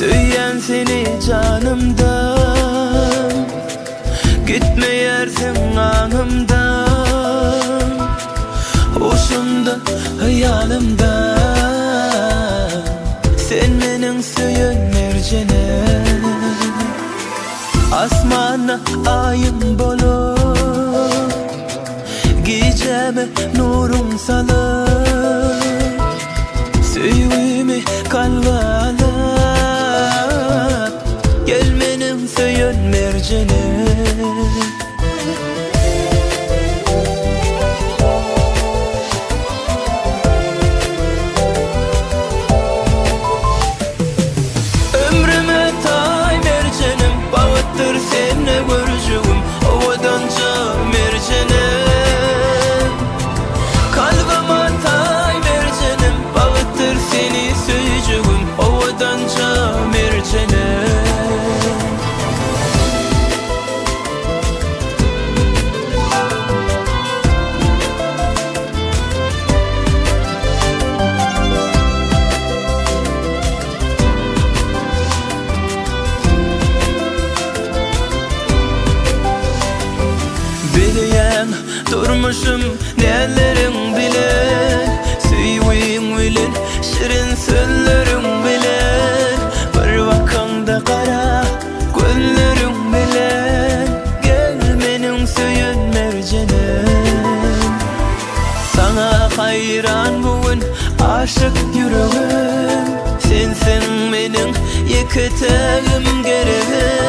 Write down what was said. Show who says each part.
Speaker 1: Söyleyen seni canımdan, gitmeyersin anımdan, hoşumda hayalimda. Sen mening söyün mercenim, asmana ayım bolup, geceme nurun salıp, söýgümi kalba alıp, gel mening söyün mercenim. Ömrüme tay mercenim, bağıttır seni görüşüm, ovadanca mercenim. Kalbama tay mercenim, bağıttır seni söýjegim, ovadanca mercenim. Bilýän durmuşum nälerin bilen, süýgüň bilen, şirin sözleriň bilen, bir wakanda kara gözleriň bilen, gel mening söyün mercenim. Sana hayran bugün aşık yüregim, sensin mening ýeketегim geregim.